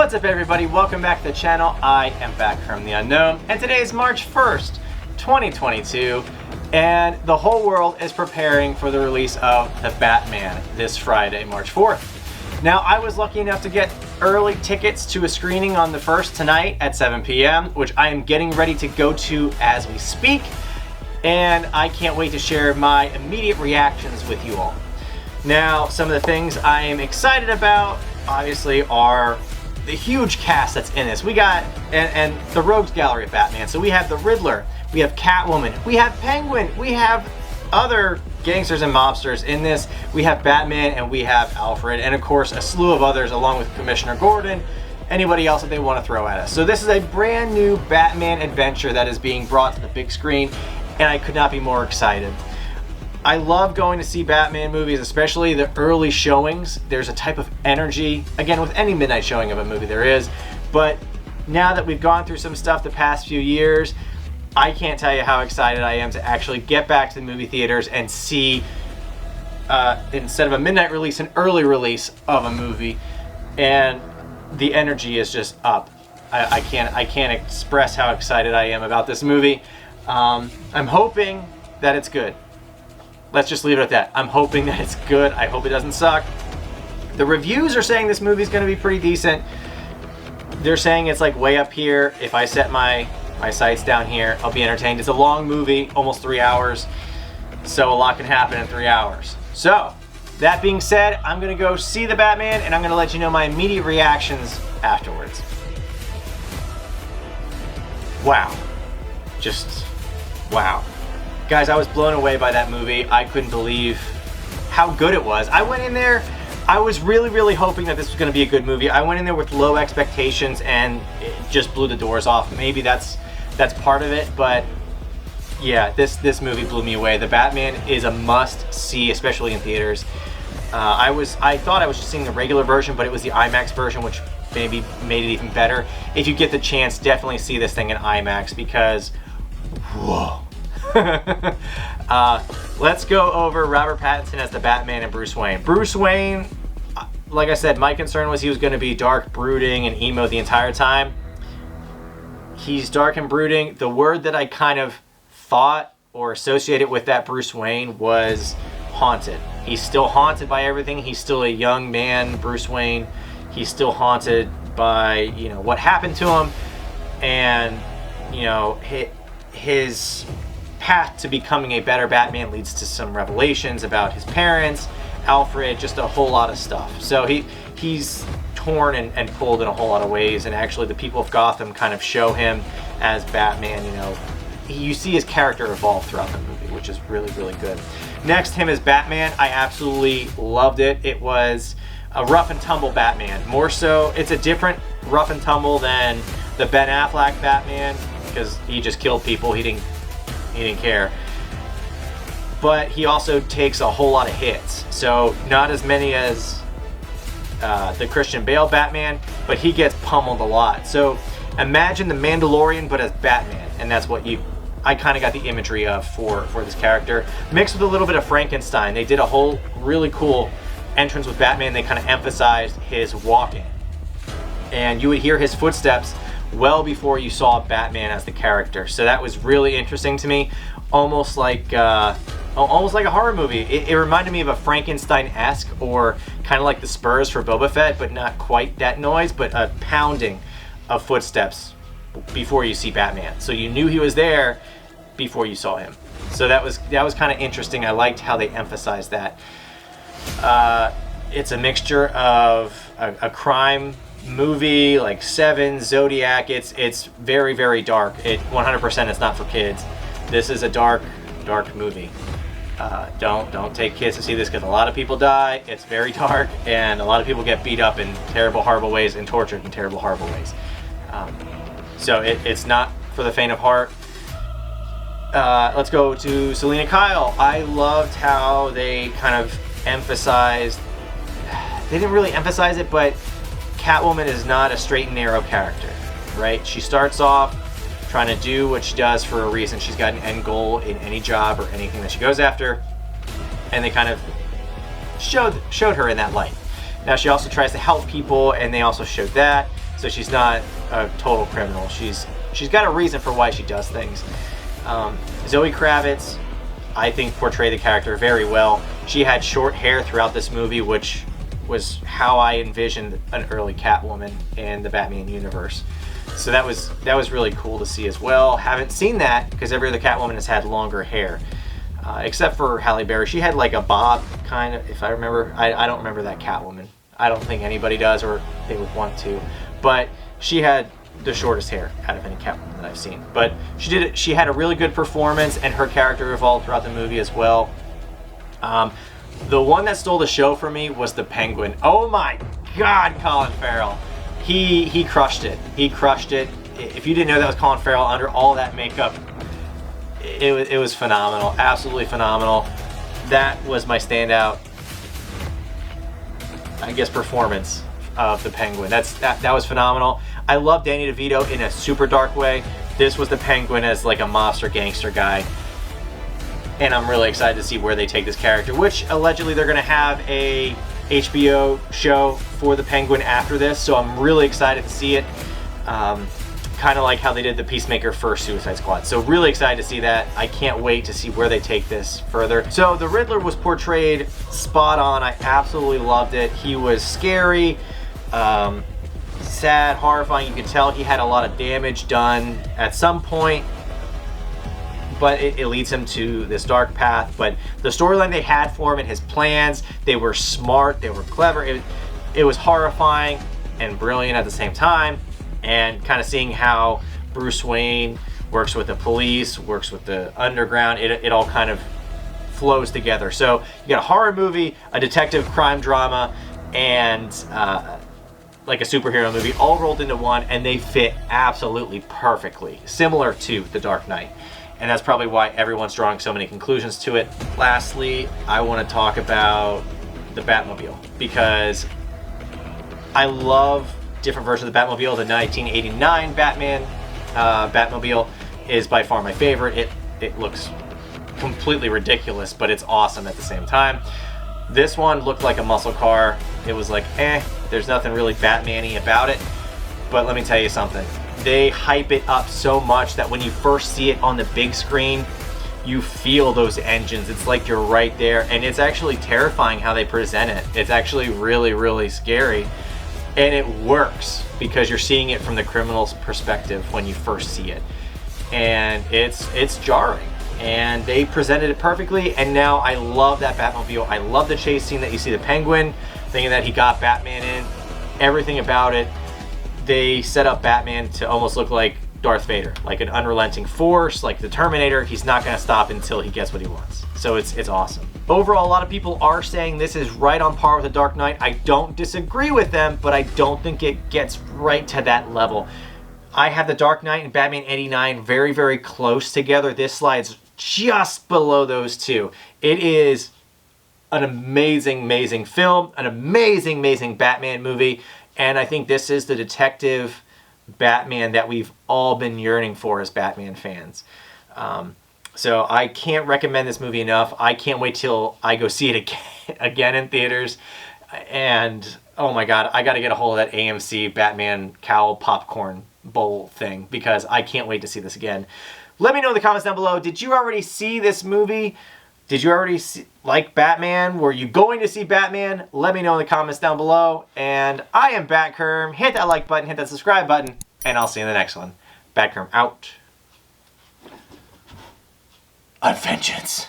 What's up, everybody? Welcome back to the channel. I am back from the unknown, and today is March 1st, 2022, and the whole world is preparing for the release of The Batman this Friday, March 4th. Now, I was lucky enough to get early tickets to a screening on the 1st tonight at 7 p.m., which I am getting ready to go to as we speak, and I can't wait to share my immediate reactions with you all. Now, some of the things I am excited about, obviously, are the huge cast that's in this. We got, and the Rogues Gallery of Batman. So we have the Riddler, we have Catwoman, we have Penguin, we have other gangsters and mobsters in this. We have Batman and we have Alfred, and of course a slew of others along with Commissioner Gordon, anybody else that they want to throw at us. So this is a brand new Batman adventure that is being brought to the big screen, and I could not be more excited. I love going to see Batman movies, especially the early showings. There's a type of energy, again, with any midnight showing of a movie there is, but now that we've gone through some stuff the past few years, I can't tell you how excited I am to actually get back to the movie theaters and see, instead of a midnight release, an early release of a movie, and the energy is just up. I can't express how excited I am about this movie. I'm hoping that it's good. Let's just leave it at that. I'm hoping that it's good. I hope it doesn't suck. The reviews are saying this movie's going to be pretty decent. They're saying it's like way up here. If I set my sights down here, I'll be entertained. It's a long movie, almost 3 hours. So a lot can happen in 3 hours. So, that being said, I'm going to go see The Batman, and I'm going to let you know my immediate reactions afterwards. Wow. Just, wow. Guys, I was blown away by that movie. I couldn't believe how good it was. I went in there, I was really hoping that this was going to be a good movie. I went in there with low expectations and it just blew the doors off. Maybe that's part of it, but yeah, this movie blew me away. The Batman is a must-see, especially in theaters. I thought I was just seeing the regular version, but it was the IMAX version, which maybe made it even better. If you get the chance, definitely see this thing in IMAX because, whoa. Let's go over Robert Pattinson as the Batman and Bruce Wayne. Bruce Wayne, like I said, my concern was he was going to be dark, brooding, and emo the entire time. He's dark and brooding. The word that I kind of thought or associated with that Bruce Wayne was haunted. He's still haunted by everything. He's still a young man, Bruce Wayne. He's still haunted by, you know, what happened to him, and, you know, his path to becoming a better Batman leads to some revelations about his parents, Alfred, just a whole lot of stuff. So he's torn and pulled in a whole lot of ways, and actually the people of Gotham kind of show him as Batman. You know, you see his character evolve throughout the movie, which is really good. Next, him as Batman, I absolutely loved it. It was a rough and tumble Batman. More so, it's a different rough and tumble than the Ben Affleck Batman, because he just killed people. He didn't care. But he also takes a whole lot of hits. So not as many as the Christian Bale Batman, but he gets pummeled a lot. So imagine the Mandalorian, but as Batman. And that's what I kind of got the imagery of for this character. Mixed with a little bit of Frankenstein. They did a whole really cool entrance with Batman. They kind of emphasized his walking. And you would hear his footsteps well before you saw Batman as the character. So that was really interesting to me. Almost like a horror movie. It reminded me of a Frankenstein-esque, or kind of like the Spurs for Boba Fett, but not quite that noise, but a pounding of footsteps before you see Batman. So you knew he was there before you saw him. So that was kind of interesting. I liked how they emphasized that. It's a mixture of a crime movie like Seven, Zodiac. It's very dark. 100% it's not for kids. This is a dark movie. Don't take kids to see this because a lot of people die. It's very dark, and a lot of people get beat up in terrible, horrible ways and tortured in terrible, horrible ways. So it's not for the faint of heart. Let's go to Selena Kyle. I loved how they kind of emphasized. They didn't really emphasize it, but Catwoman is not a straight and narrow character, right? She starts off trying to do what she does for a reason. She's got an end goal in any job or anything that she goes after, and they kind of showed her in that light. Now she also tries to help people, and they also showed that. So so she's not a total criminal. She's got a reason for why she does things. Zoe Kravitz, I think, portrayed the character very well. She had short hair throughout this movie, which was how I envisioned an early Catwoman in the Batman universe. So that was really cool to see as well. Haven't seen that because every other Catwoman has had longer hair, except for Halle Berry. She had like a bob kind of, if I remember. I don't remember that Catwoman. I don't think anybody does, or they would want to. But she had the shortest hair out of any Catwoman that I've seen. But she did it. She had a really good performance, and her character evolved throughout the movie as well. The one that stole the show for me was the Penguin. Oh my God, Colin Farrell. He crushed it. He crushed it. If you didn't know that was Colin Farrell under all that makeup, it was phenomenal. Absolutely phenomenal. That was my standout, I guess, performance of the Penguin. That was phenomenal. I love Danny DeVito in a super dark way. This was the Penguin as like a mobster gangster guy. And I'm really excited to see where they take this character, which allegedly they're going to have a HBO show for the Penguin after this, so I'm really excited to see it. Kind of like how they did the Peacemaker for Suicide Squad. So really excited to see that. I can't wait to see where they take this further. So the Riddler was portrayed spot on. I absolutely loved it. He was scary, sad, horrifying. You could tell he had a lot of damage done at some point, but it leads him to this dark path. But the storyline they had for him and his plans, they were smart, they were clever. It was horrifying and brilliant at the same time. And kind of seeing how Bruce Wayne works with the police, works with the underground, it all kind of flows together. So you got a horror movie, a detective crime drama, and like a superhero movie all rolled into one, and they fit absolutely perfectly, similar to The Dark Knight. And that's probably why everyone's drawing so many conclusions to it. Lastly, I want to talk about the Batmobile, because I love different versions of the Batmobile. The 1989 Batman Batmobile is by far my favorite. It looks completely ridiculous, but it's awesome at the same time. This one looked like a muscle car. It was like, there's nothing really Batman-y about it. But let me tell you something. They hype it up so much that when you first see it on the big screen, you feel those engines. It's like you're right there, and it's actually terrifying how they present it. It's actually really, really scary. And it works because you're seeing it from the criminal's perspective when you first see it. And it's jarring. And they presented it perfectly, and now I love that Batmobile. I love the chase scene that you see the Penguin, thinking that he got Batman in. Everything about it. They set up Batman to almost look like Darth Vader, like an unrelenting force, like the Terminator. He's not going to stop until he gets what he wants. So it's awesome. Overall, a lot of people are saying this is right on par with The Dark Knight. I don't disagree with them, but I don't think it gets right to that level. I have The Dark Knight and Batman 89 very, very close together. This slides just below those two. It is an amazing, amazing film, an amazing, amazing Batman movie, and I think this is the detective Batman that we've all been yearning for as Batman fans. So I can't recommend this movie enough. I can't wait till I go see it again in theaters. And oh my God, I got to get a hold of that AMC Batman Cowl Popcorn Bowl thing, because I can't wait to see this again. Let me know in the comments down below. Did you already see this movie? Did you already like Batman? Were you going to see Batman? Let me know in the comments down below. And I am Batkerm. Hit that like button, hit that subscribe button, and I'll see you in the next one. Batkerm out. On vengeance.